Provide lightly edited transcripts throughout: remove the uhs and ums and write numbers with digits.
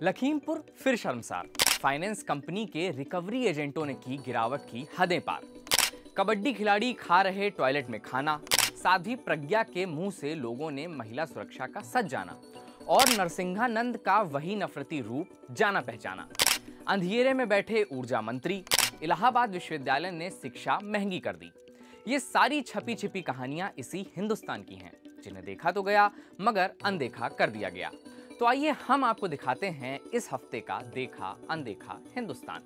लखीमपुर फिर शर्मसार। Finance company के रिकवरी एजेंटों ने की गिरावट की हदें पार। कबड्डी खिलाड़ी खा रहे टॉयलेट में खाना। साध्वी प्रज्ञा के मुंह से लोगों ने महिला सुरक्षा का सच जाना। और नरसिंहानंद का वही नफरती रूप जाना पहचाना। अंधिएरे में बैठे ऊर्जा मंत्री। इलाहाबाद विश्वविद्यालय ने शिक्षा महंगी कर दी। ये सारी छपी छिपी कहानियां इसी हिंदुस्तान की हैं, जिन्हें देखा तो गया मगर अनदेखा कर दिया गया। तो आइए हम आपको दिखाते हैं इस हफ्ते का देखा अनदेखा हिंदुस्तान।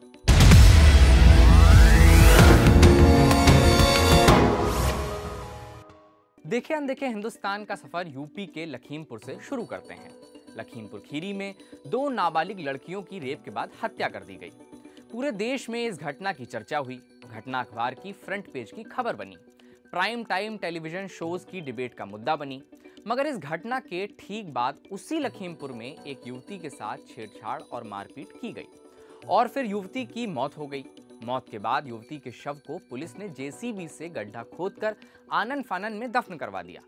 देखे अनदेखे हिंदुस्तान का सफर यूपी के लखीमपुर से शुरू करते हैं। लखीमपुर खीरी में 2 नाबालिग लड़कियों की रेप के बाद हत्या कर दी गई। पूरे देश में इस घटना की चर्चा हुई। घटना अखबार की फ्रंट पेज की खबर बनी। प्राइम टाइम टेलीविजन शोज की डिबेट का मुद्दा बनी। मगर इस घटना के ठीक बाद उसी लखीमपुर में एक युवती के साथ छेड़छाड़ और मारपीट की गई और फिर युवती की मौत हो गई। मौत के बाद युवती के शव को पुलिस ने जेसीबी से गड्ढा खोदकर आनन फानन में दफन करवा दिया।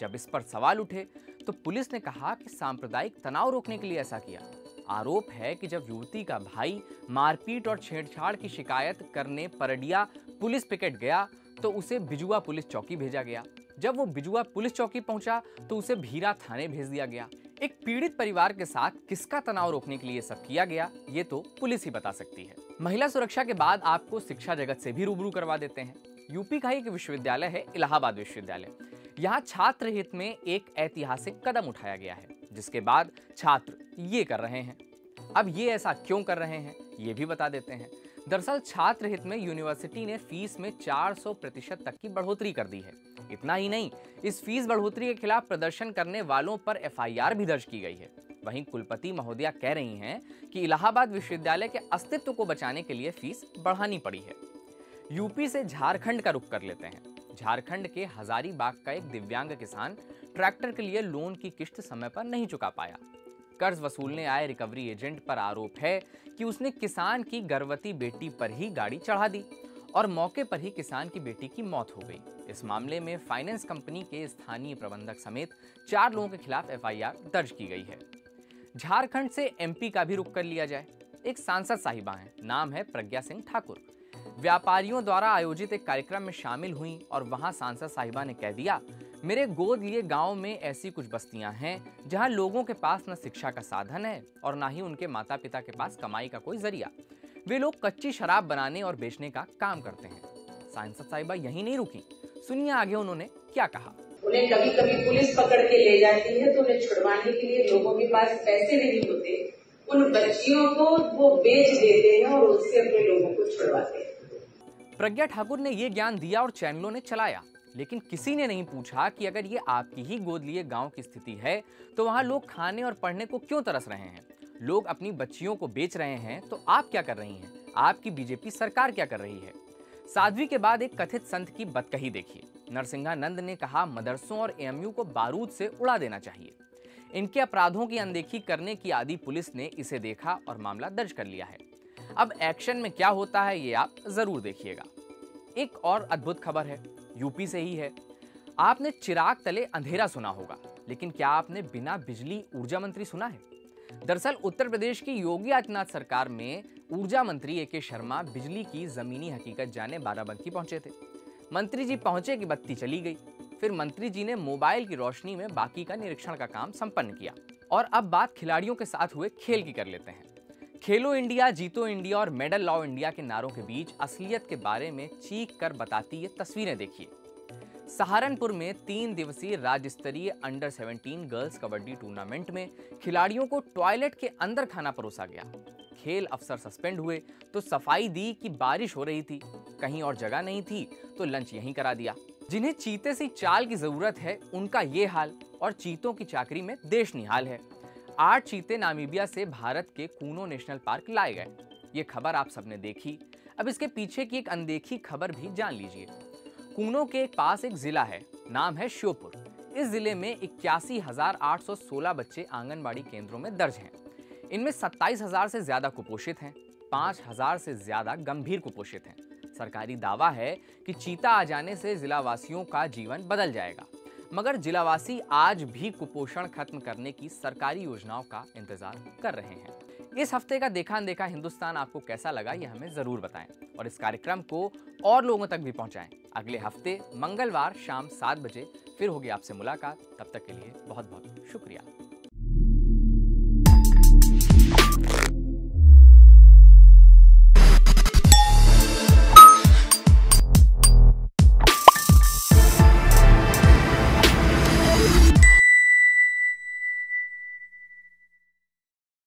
जब इस पर सवाल उठे तो पुलिस ने कहा कि सांप्रदायिक तनाव रोकने के लिए ऐसा किया। आरोप है कि जब युवती का भाई मारपीट और छेड़छाड़ की शिकायत करने परडिया पुलिस पिकेट गया तो उसे बिजुआ पुलिस चौकी भेजा गया। जब वो बिजुआ पुलिस चौकी पहुंचा तो उसे भीरा थाने भेज दिया गया। एक पीड़ित परिवार के साथ किसका तनाव रोकने के लिए सब किया गया, ये तो पुलिस ही बता सकती है। महिला सुरक्षा के बाद आपको शिक्षा जगत से भी रूबरू करवा देते हैं। यूपी का एक विश्वविद्यालय है इलाहाबाद विश्वविद्यालय। यहाँ छात्र हित में एक ऐतिहासिक कदम उठाया गया है, जिसके बाद छात्र ये कर रहे हैं। अब ये ऐसा क्यों कर रहे हैं, ये भी बता देते हैं। दरअसल छात्र हित में यूनिवर्सिटी ने फीस में 400% तक की बढ़ोतरी कर दी है। इतना ही नहीं, इस फीस बढ़ोतरी के खिलाफ प्रदर्शन करने वालों पर एफआईआर भी दर्ज की गई है। वहीं कुलपति महोदया कह रही हैं कि इलाहाबाद विश्वविद्यालय के अस्तित्व को बचाने के लिए फीस बढ़ानी पड़ी है। यूपी से झारखंड का रुख कर लेते हैं। झारखंड के हजारीबाग का एक दिव्यांग किसान ट्रैक्टर के लिए लोन की किस्त समय पर नहीं चुका पाया। कर्ज वसूलने आए रिकवरी एजेंट पर आरोप है कि उसने किसान की गर्भवती बेटी पर ही गाड़ी चढ़ा दी और मौके पर ही किसान की बेटी की मौत हो गई। इस मामले में फाइनेंस कंपनी के स्थानीय प्रबंधक समेत 4 लोगों के खिलाफ एफआईआर दर्ज की गई है। झारखंड से एमपी का भी रुख कर लिया जाए। एक सांसद साहिबा हैं, नाम है प्रज्ञा सिंह ठाकुर। व्यापारियों द्वारा आयोजित एक कार्यक्रम में शामिल हुई और वहां सांसद साहिबा ने कह दिया, मेरे गोद लिए गांव में ऐसी कुछ बस्तियां हैं जहां लोगों के पास न शिक्षा का साधन है और ना ही उनके माता पिता के पास कमाई का कोई जरिया। वे लोग कच्ची शराब बनाने और बेचने का काम करते हैं। सांसद साहिबा यहीं नहीं रुकी, सुनिए आगे उन्होंने क्या कहा। उन्हें कभी कभी पुलिस पकड़ के ले जाती है तो उन्हें छुड़वाने के लिए लोगों के पास पैसे नहीं होते। उन बच्चियों को वो बेच देते हैं और उससे अपने लोगों को छुड़वाते हैं। प्रज्ञा ठाकुर ने ये ज्ञान दिया और चैनलों ने चलाया, लेकिन किसी ने नहीं पूछा कि अगर ये आपकी ही गोद लिए गांव की स्थिति है तो वहां लोग खाने और पढ़ने को क्यों तरस रहे हैं। लोग अपनी बच्चियों को बेच रहे हैं तो आप क्या कर रही हैं, आपकी बीजेपी सरकार क्या कर रही है। साध्वी के बाद एक कथित संत की बदकही देखिए। नरसिंहानंद ने कहा मदरसों और एएमयू को बारूद से उड़ा देना चाहिए। इनके अपराधों की अनदेखी करने की आदि पुलिस ने इसे देखा और मामला दर्ज कर लिया है। अब एक्शन में क्या होता है ये आप जरूर देखिएगा। एक और अद्भुत खबर है, यूपी से ही है। आपने चिराग तले अंधेरा सुना होगा, लेकिन क्या आपने बिना बिजली ऊर्जा मंत्री सुना है। दरअसल उत्तर प्रदेश की योगी आदित्यनाथ सरकार में ऊर्जा मंत्री एके शर्मा बिजली की जमीनी हकीकत जाने बाराबंकी पहुंचे थे। मंत्री जी पहुंचे कि बत्ती चली गई। फिर मंत्री जी ने मोबाइल की रोशनी में बाकी का निरीक्षण का काम संपन्न किया। और अब बात खिलाड़ियों के साथ हुए खेल की कर लेते हैं। खेलो इंडिया, जीतो इंडिया और मेडल लाओ इंडिया के नारों के बीच असलियत के बारे में चीख कर बताती ये तस्वीरें देखिए। सहारनपुर में 3 दिवसीय राज्य स्तरीय अंडर 17 गर्ल्स कबड्डी टूर्नामेंट में खिलाड़ियों को टॉयलेट के अंदर खाना परोसा गया। खेल अफसर सस्पेंड हुए तो सफाई दी कि बारिश हो रही थी, कहीं और जगह नहीं थी तो लंच यहीं करा दिया। जिन्हें चीते सी चाल की जरूरत है उनका ये हाल, और चीतों की चाकरी में देश निहाल है। 8 चीते नामीबिया से भारत के कूनो नेशनल पार्क लाए गए। ये खबर आप सबने देखी। अब इसके पीछे की एक अनदेखी खबर भी जान लीजिए। कूनो के पास एक जिला है, नाम है श्योपुर। इस जिले में 81,816 बच्चे आंगनबाड़ी केंद्रों में दर्ज हैं। इनमें 27,000 से ज्यादा कुपोषित हैं, 5,000 से ज्यादा गंभीर कुपोषित हैं। सरकारी दावा है कि चीता आ जाने से जिला वासियों का जीवन बदल जाएगा। मगर जिलावासी आज भी कुपोषण खत्म करने की सरकारी योजनाओं का इंतजार कर रहे हैं। इस हफ्ते का देखा अनदेखा हिंदुस्तान आपको कैसा लगा, यह हमें जरूर बताएं और इस कार्यक्रम को और लोगों तक भी पहुंचाएं। अगले हफ्ते मंगलवार शाम 7 बजे फिर होगी आपसे मुलाकात। तब तक के लिए बहुत बहुत शुक्रिया।